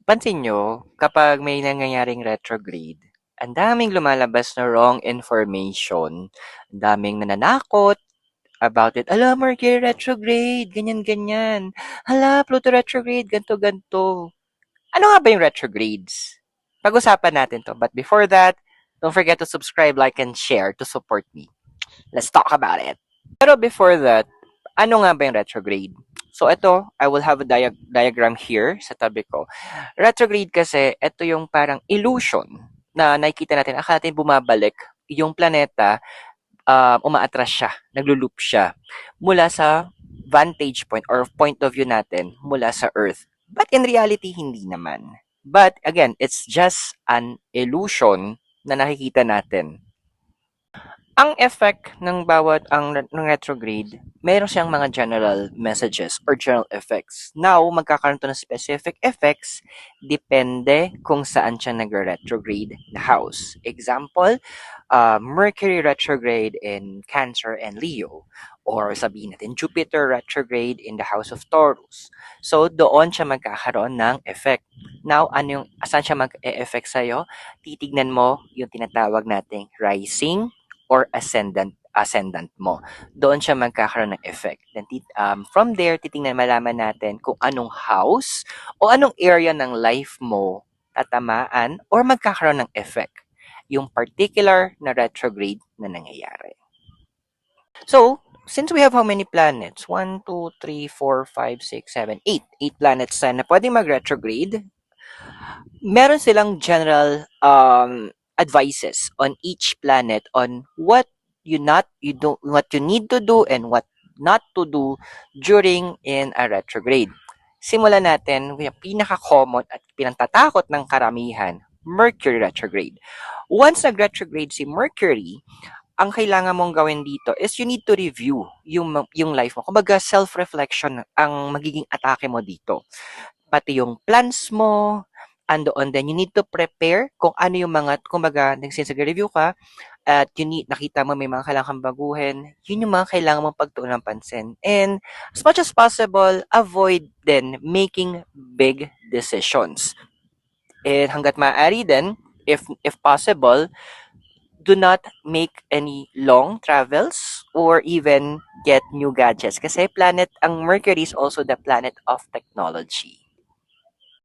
Pansin nyo, kapag may nangyayaring retrograde, ang daming lumalabas na wrong information, ang daming nananakot about it. Hala, Mercury retrograde, ganyan-ganyan. Hala, Pluto retrograde, ganto-ganto. Ano nga ba yung retrogrades? Pag-usapan natin to. But before that, don't forget to subscribe, like, and share to support me. Let's talk about it. Pero before that, ano nga ba yung retrograde? So ito, I will have a diagram here sa tabi ko. Retrograde kasi, ito yung parang illusion na nakikita natin. Akala natin bumabalik yung planeta, umaatras siya, naglo-loop siya mula sa vantage point or point of view natin mula sa Earth. But in reality, hindi naman. But again, it's just an illusion na nakikita natin. Ang effect ng bawat ng retrograde, meron siyang mga general messages or general effects. Now, magkakaroon to ng specific effects depende kung saan siya nag-retrograde na house. Example, Mercury retrograde in Cancer and Leo. Or sabihin natin, Jupiter retrograde in the house of Taurus. So, doon siya magkakaroon ng effect. Now, saan siya mag-e-effect sa'yo? Titignan mo yung tinatawag nating rising or ascendant mo. Doon siya magkakaroon ng effect. Then, from there, titingnan malaman natin kung anong house o anong area ng life mo tatamaan or magkakaroon ng effect yung particular na retrograde na nangyayari. So, since we have how many planets? 1, 2, 3, 4, 5, 6, 7, 8. 8 planets na pwedeng mag-retrograde. Meron silang general advices on each planet on what what you need to do and what not to do during in a retrograde. Simulan natin with yung pinaka-common at pinantatakot ng karamihan, Mercury retrograde. Once nag-retrograde si Mercury, ang kailangan mong gawin dito is you need to review yung life mo. Kumbaga, self-reflection ang magiging atake mo dito. Pati yung plans mo, andoon din. You need to prepare kung ano yung mga, kumbaga, since nag-review ka, at nakita mo may mga kailangan baguhin, yun yung mga kailangan mong pagtuunan ng pansin. And as much as possible, avoid then making big decisions. And hanggat maaari din, if possible, do not make any long travels or even get new gadgets. Kasi ang Mercury is also the planet of technology.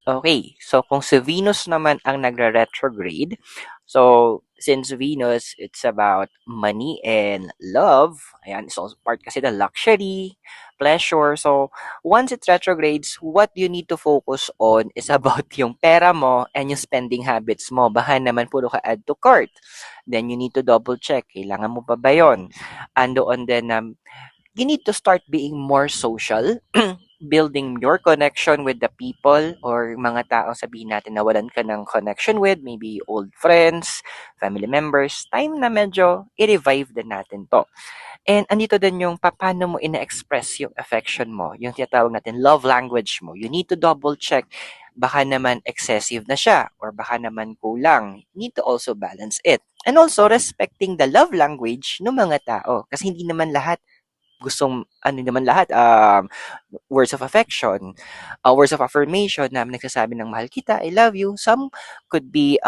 Okay, so kung si Venus naman ang nagre-retrograde, so since Venus, it's about money and love, ayan, it's also part kasi the luxury, pleasure. So once it retrogrades, what you need to focus on is about yung pera mo and yung spending habits mo. Baka naman puro ka add to cart. Then you need to double check, kailangan mo pa ba yun? Andoon din you need to start being more social, building your connection with the people or mga taong sabihin natin nawalan ka ng connection with, maybe old friends, family members, time na medyo i-revive din natin to. And andito din yung paano mo ina-express yung affection mo, yung tinatawag natin love language mo. You need to double check, baka naman excessive na siya or baka naman kulang. You need to also balance it. And also respecting the love language ng mga tao kasi hindi naman lahat words of affection, words of affirmation na nagsasabi ng mahal kita, I love you. Some could be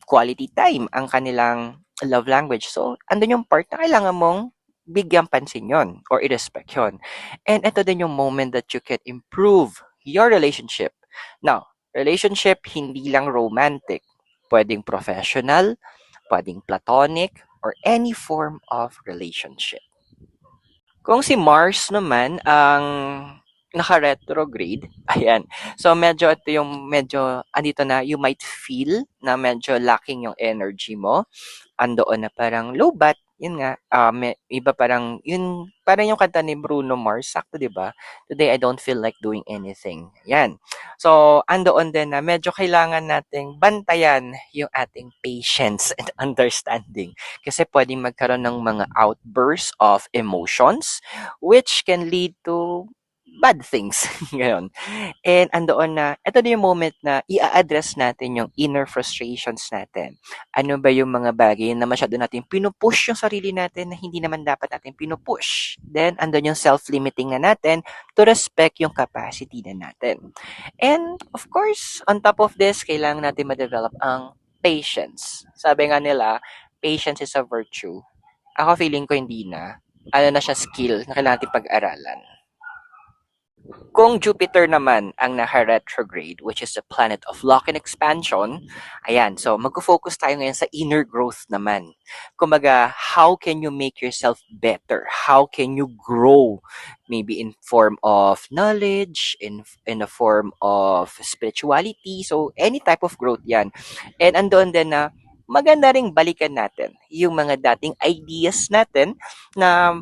quality time ang kanilang love language. So, andun yung part na kailangan mong bigyan pansin yon or i-respect yon. And ito din yung moment that you can improve your relationship. Now, relationship hindi lang romantic. Pwedeng professional, pwedeng platonic, or any form of relationship. Kung si Mars naman ang naka-retrograde, ayan. So medyo ito yung andito na you might feel na medyo lacking yung energy mo. Andoon na parang low bat, yun nga, iba parang yung kanta ni Bruno Mars, sakto 'di ba? Today I don't feel like doing anything. Yan. So andoon din na medyo kailangan nating bantayan yung ating patience and understanding kasi pwedeng magkaroon ng mga outbursts of emotions which can lead to bad things. Ngayon. And andoon na, ito na yung moment na i-address natin yung inner frustrations natin. Ano ba yung mga bagay na masyado natin pinupush yung sarili natin na hindi naman dapat natin pinupush. Then, andun yung self-limiting na natin to respect yung capacity na natin. And, of course, on top of this, kailangan natin ma-develop ang patience. Sabi nga nila, patience is a virtue. Ako feeling ko hindi na. Ano na siya skill na kailangan natin pag-aralan. Kung Jupiter naman ang naka-retrograde, which is the planet of luck and expansion, ayan, so magfo-focus tayo ngayon sa inner growth naman. Kumbaga, how can you make yourself better? How can you grow? Maybe in form of knowledge, in a form of spirituality, so any type of growth yan. And andun din na maganda ring balikan natin yung mga dating ideas natin na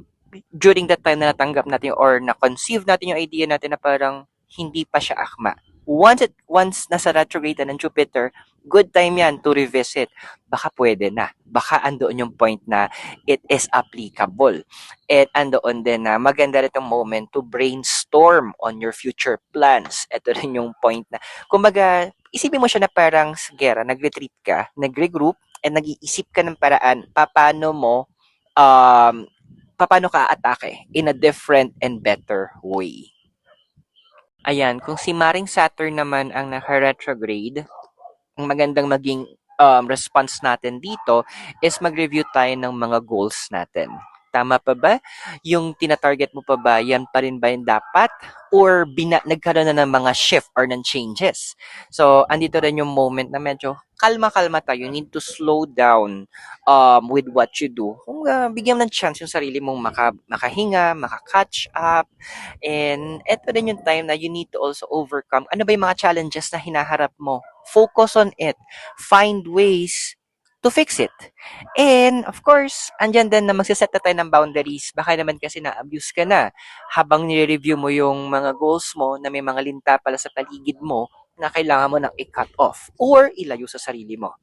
during that time na natanggap natin or na-conceive natin yung idea natin na parang hindi pa siya akma. Once nasa retrograde na ng Jupiter, good time yan to revisit. Baka pwede na. Baka andoon yung point na it is applicable. And andoon din na maganda rin itong moment to brainstorm on your future plans. Ito rin yung point na, kumbaga, isipin mo siya na parang gera, nag-retreat ka, nag-regroup, and nag-iisip ka ng paraan, um, paano ka atake in a different and better way. Ayan, kung si Maring Saturn naman ang naka-retrograde, ang magandang maging response natin dito is mag-review tayo ng mga goals natin. Tama pa ba? Yung tina-target mo pa ba, yan pa rin ba yung dapat? Or nagkaroon na ng mga shift or ng changes? So, andito rin yung moment na medyo kalma-kalma tayo. You need to slow down with what you do. Kung bigyan ng chance yung sarili mong makahinga, maka-catch up. And eto din yung time na you need to also overcome. Ano ba yung mga challenges na hinaharap mo? Focus on it. Find ways to fix it. And of course, andyan din na magsiset na tayo ng boundaries. Baka naman kasi na-abuse ka na habang nire-review mo yung mga goals mo na may mga linta pala sa paligid mo na kailangan mo nang i-cut off or ilayo sa sarili mo.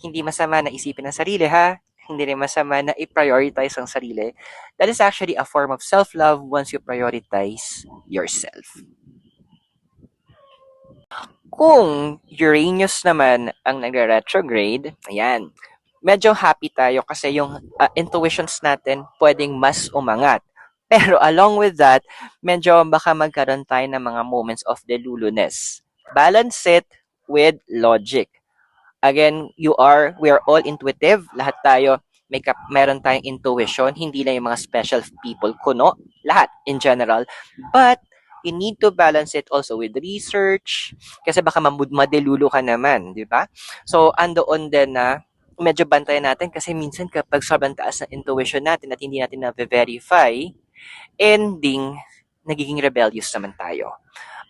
Hindi masama na isipin ang sarili, ha? Hindi rin masama na i-prioritize ang sarili. That is actually a form of self-love once you prioritize yourself. Kung Uranus naman ang nagre-retrograde, ayan, medyo happy tayo kasi yung intuitions natin pwedeng mas umangat. Pero along with that, medyo baka magkaroon tayo ng mga moments of deluluness. Balance it with logic. Again, we are all intuitive. Lahat tayo, meron tayong intuition. Hindi lang yung mga special people, kuno. Lahat, in general. But, you need to balance it also with research. Kasi baka madelulo ka naman, di ba? So, andoon din na medyo bantayan natin kasi minsan kapag sobrang taas na intuition natin at hindi natin na-verify, ending, nagiging rebellious naman tayo.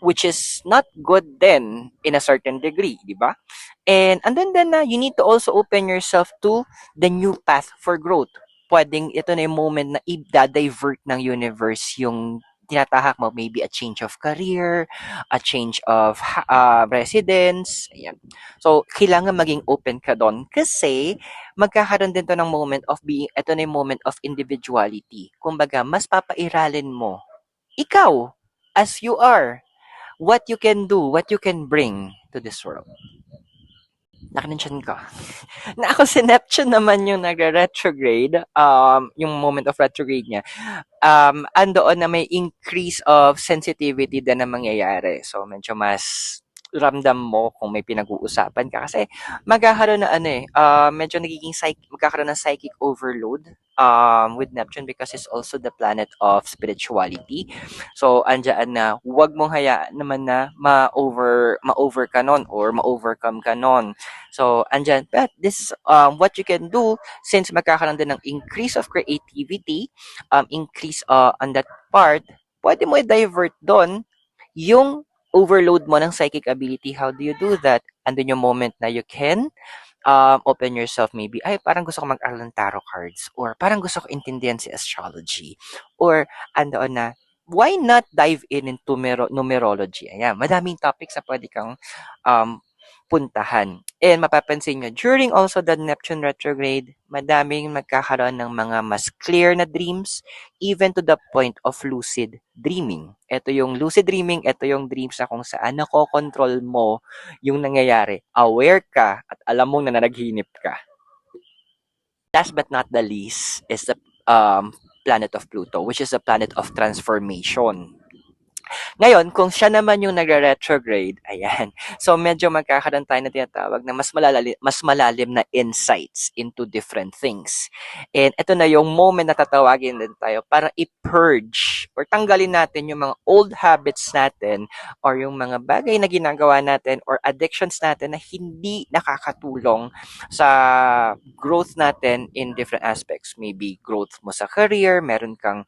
Which is not good then in a certain degree, di ba? And then na you need to also open yourself to the new path for growth. Pwedeng ito na yung moment na i-divert ng universe yung tinatahak mo, maybe a change of career, a change of residence. Ayan. So, kailangan maging open ka doon kasi magkakaroon din to ng moment of being, ito na yung moment of individuality. Kumbaga, mas papairalin mo ikaw as you are, what you can do, what you can bring to this world. Nakaninsyan ko. Na ako si Neptune naman yung nagre-retrograde, yung moment of retrograde niya, andoon na may increase of sensitivity din na mangyayari. So, medyo mas ramdam mo kung may pinag-uusapan ka. Kasi magkakaroon na medyo magkakaroon ng psychic overload with Neptune because it's also the planet of spirituality. So, andyan na, huwag mong hayaan naman na ma-over ka nun or ma-overcome ka nun. So, andyan, but this what you can do since magkakaroon din ng increase of creativity, increase on that part, pwede mo i-divert doon yung overload mo ng psychic ability. How do you do that? Andun yung moment na you can open yourself maybe, ay, parang gusto ko mag-aral ng tarot cards or parang gusto ko intindihan si astrology or andoon na, why not dive into numerology? Ayan, madaming topics na pwede kang um, puntahan. And mapapansin nyo, during also the Neptune retrograde, madaming magkakaroon ng mga mas clear na dreams, even to the point of lucid dreaming. Ito yung lucid dreaming, ito yung dreams na kung saan nakokontrol mo yung nangyayari. Aware ka at alam mo na nanaginip ka. Last but not the least is the planet of Pluto, which is a planet of transformation. Ngayon, kung siya naman yung nagre-retrograde, ayan. So, medyo magkakaroon tayo na tinatawag na mas malalim na insights into different things. And ito na yung moment na tatawagin din tayo para i-purge or tanggalin natin yung mga old habits natin or yung mga bagay na ginagawa natin or addictions natin na hindi nakakatulong sa growth natin in different aspects. Maybe growth mo sa career, meron kang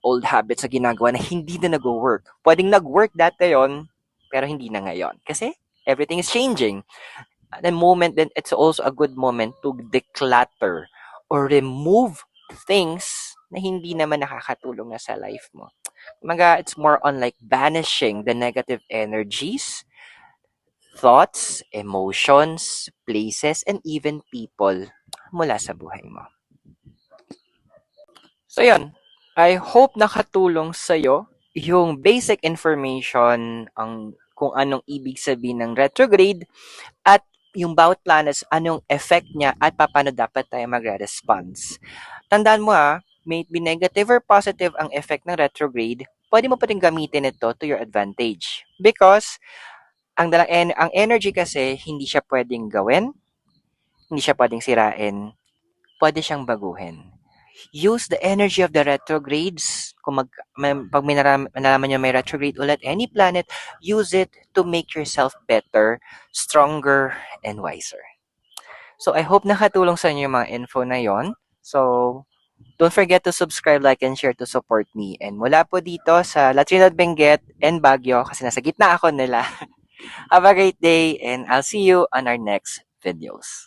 old habits na ginagawa na hindi na nag-work. Pwedeng nag-work dati yon pero hindi na ngayon. Kasi everything is changing. At the moment, then it's also a good moment to declutter or remove things na hindi naman nakakatulong na sa life mo. It's more on like banishing the negative energies, thoughts, emotions, places, and even people mula sa buhay mo. So yun, I hope nakatulong sa'yo yung basic information kung anong ibig sabihin ng retrograde at yung bawat planets, anong effect niya at paano dapat tayo magre-response. Tandaan mo may it be negative or positive ang effect ng retrograde, pwede mo pa rin gamitin ito to your advantage. Because ang energy kasi hindi siya pwedeng gawin, hindi siya pwedeng sirain, pwede siyang baguhin. Use the energy of the retrogrades. Pag nalaman nyo may retrograde ulit, any planet, use it to make yourself better, stronger, and wiser. So, I hope nakatulong sa inyo yung mga info na yon. So, don't forget to subscribe, like, and share to support me. And mula po dito sa La Trinidad Benguet and Baguio, kasi nasa gitna ako nila. Have a great day, and I'll see you on our next videos.